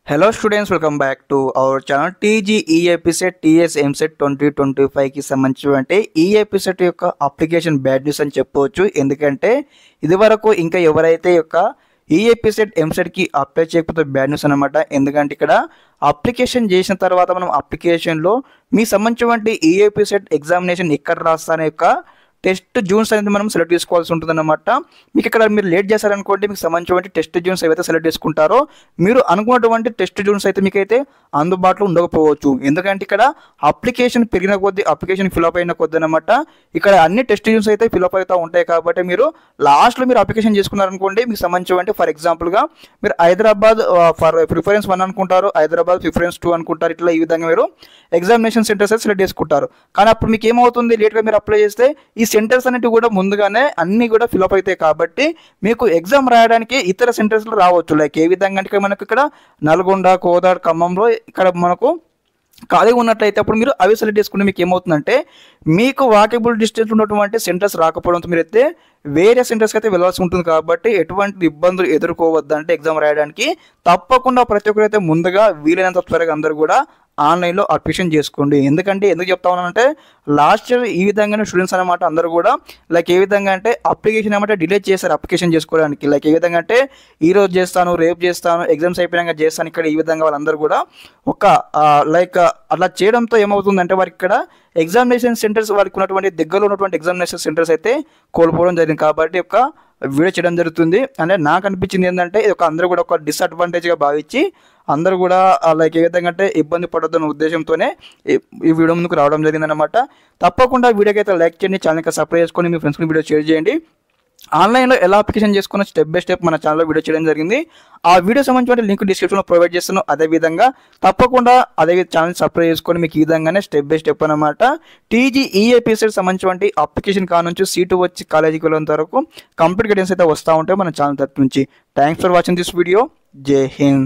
Hello students, welcome back to our channel TGEAP set TS MSET 2025 కి సంబంధించి ఈ episode యొక్క అప్లికేషన్ బ్యాడ్ న్యూస్ అని చెప్పవచ్చు. ఎందుకంటే ఇదివరకు ఇంకా ఎవరైతే యొక్క ఈ ఎపిసోడ్ ఎంసెట్ కి అప్లై చేయకపోతే బ్యాడ్ న్యూస్ అనమాట. ఎందుకంటే ఇక్కడ అప్లికేషన్ చేసిన తర్వాత మనం అప్లికేషన్లో మీ సంబంధించినటువంటి ఈ ఎపిసోడ్ ఎగ్జామినేషన్ ఎక్కడ రాస్తానే యొక్క టెస్ట్ జూన్స్ అనేది మనం సెలెక్ట్ చేసుకోవాల్సి ఉంటుంది అనమాట. మీకు ఇక్కడ మీరు లేట్ చేశారనుకోండి, మీకు సంబంధించినటువంటి టెస్ట్ జూన్స్ ఏవైతే సెలెక్ట్ చేసుకుంటారో మీరు అనుకున్నటువంటి టెస్ట్ జూన్స్ అయితే మీకైతే అందుబాటులో ఉండకపోవచ్చు. ఎందుకంటే ఇక్కడ అప్లికేషన్ పెరిగిన కొద్దీ అప్లికేషన్ ఫిల్అప్ అయిన కొద్దీ అనమాట ఇక్కడ అన్ని టెస్ట్ జూన్స్ అయితే ఫిల్అప్ అవుతూ ఉంటాయి. కాబట్టి మీరు లాస్ట్లో మీరు అప్లికేషన్ చేసుకున్నారనుకోండి, మీకు సంబంధించినటువంటి ఫర్ ఎగ్జాంపుల్గా మీరు హైదరాబాద్ ఫర్ ప్రిఫరెన్స్ 1 అనుకుంటారు, హైదరాబాద్ ప్రిఫరెన్స్ 2 అనుకుంటారు. ఇట్లా ఈ విధంగా మీరు ఎగ్జామినేషన్ సెంటర్స్ అయితే సెలెక్ట్ చేసుకుంటారు. కానీ అప్పుడు మీకు ఏమవుతుంది, లేట్గా మీరు అప్లై చేస్తే ఈ సెంటర్స్ అనేవి కూడా ముందుగానే అన్ని కూడా ఫిల్అప్ అవుతాయి. కాబట్టి మీకు ఎగ్జామ్ రాయడానికి ఇతర సెంటర్స్లో రావచ్చు. లైక్ ఏ విధంగా అంటే మనకు ఇక్కడ నల్గొండ, కోదాడ్, ఖమ్మంలో ఇక్కడ మనకు ఖాళీగా ఉన్నట్లయితే అప్పుడు మీరు అవి సెలెక్ట్ చేసుకుంటే మీకు ఏమవుతుందంటే మీకు వాకబుల్ డిస్టెన్స్ ఉన్నటువంటి సెంటర్స్ రాకపోవడంతో మీరైతే వేరే సెంటర్స్కి అయితే వెళ్ళాల్సి ఉంటుంది. కాబట్టి ఎటువంటి ఇబ్బందులు ఎదుర్కోవద్దంటే ఎగ్జామ్ రాయడానికి తప్పకుండా ప్రతి ఒక్కరైతే ముందుగా వీలైనంత త్వరగా అందరూ కూడా ఆన్లైన్లో అప్లికేషన్ చేసుకోండి. ఎందుకు చెప్తా ఉన్నానంటే లాస్ట్ ఇయర్ ఈ విధంగానే స్టూడెంట్స్ అనమాట అందరూ కూడా లైక్ ఏ విధంగా అంటే అప్లికేషన్ ఏమంటే డిలే చేశారు అప్లికేషన్ చేసుకోవడానికి. లైక్ ఏ విధంగా అంటే ఈరోజు చేస్తాను, రేపు చేస్తాను, ఎగ్జామ్స్ అయిపోయాక చేస్తాను, ఇక్కడ ఈ విధంగా వాళ్ళందరూ కూడా ఒక లైక్ అట్లా చేయడంతో ఏమవుతుందంటే వారికి ఇక్కడ ఎగ్జామినేషన్ సెంటర్స్ వారికి ఉన్నటువంటి దగ్గరలో ఉన్నటువంటి ఎగ్జామినేషన్ సెంటర్స్ అయితే కోల్పోవడం జరిగింది. కాబట్టి ఒక వీడియో చేయడం జరుగుతుంది. అంటే నాకు అనిపించింది ఏంటంటే ఇది ఒక అందరూ కూడా ఒక డిసడ్వాంటేజ్గా భావించి అందరూ కూడా లైక్ ఏ విధంగా అంటే ఇబ్బంది పడొద్దన్న ఉద్దేశంతోనే ఈ వీడియో ముందుకు రావడం జరిగిందనమాట. తప్పకుండా వీడియోకి అయితే లైక్ చేయండి, ఛానల్కి సబ్స్క్రైబ్ చేసుకొని మీ ఫ్రెండ్స్కి వీడియో షేర్ చేయండి. ఆన్లైన్లో ఎలా అప్లికేషన్ చేసుకున్న స్టెప్ బై స్టెప్ మన ఛానల్లో వీడియో చేయడం జరిగింది. ఆ వీడియో సంబంధించిన లింక్ డిస్క్రిప్షన్లో ప్రొవైడ్ చేస్తాను. అదేవిధంగా తప్పకుండా ఛానల్ సబ్స్క్రైబ్ చేసుకొని మీకు ఈ విధంగానే స్టెప్ బై స్టెప్ అనమాట TGEAP సంబంధించిన అప్లికేషన్ నుంచి సీటు వచ్చి కాలేజీకి వెళ్ళేంత వరకు కంప్లీట్ గైడెన్స్ అయితే వస్తూ ఉంటాయి మన ఛానల్ తరఫు నుంచి. Thanks for watching this video. జై హింద్.